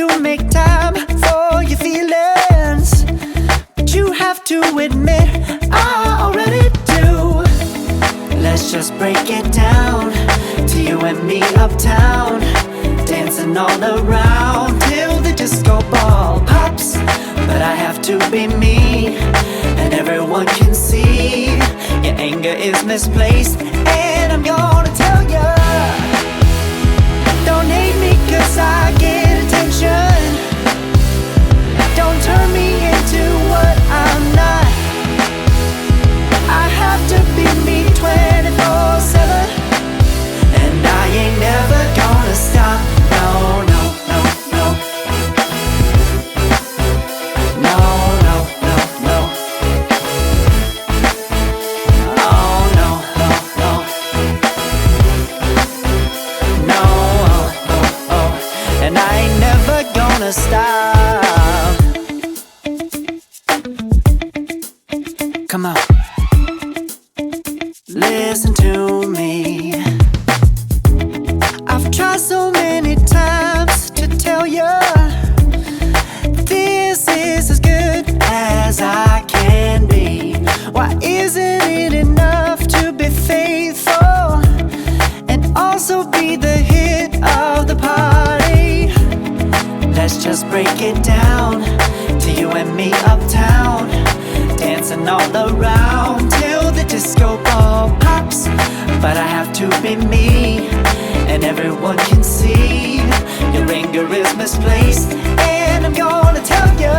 to make time for your feelings, but you have to admit I already do. Let's just break it down to you and me uptown, dancing all around till the disco ball pops. But I have to be me, and everyone can see your anger is misplaced. And I'm gonna tell ya, don't hate me 'cause I get attention. Don't turn me into what I'm not. I have to be me 24/7, and I ain't never gonna stop. No, no, no, no. No, no, no, no. Oh, no, no, no. No, oh, oh, oh. And I ain't never gonna stop. Come on. Listen to me. I've tried so many times to tell you this is as good as I can be. Why isn't it enough to be faithful and also be the hit of the party? Let's just break it down to you and me uptown, dancing all around till the disco ball pops. But I have to be me, and everyone can see your anger is misplaced. And I'm gonna tell you,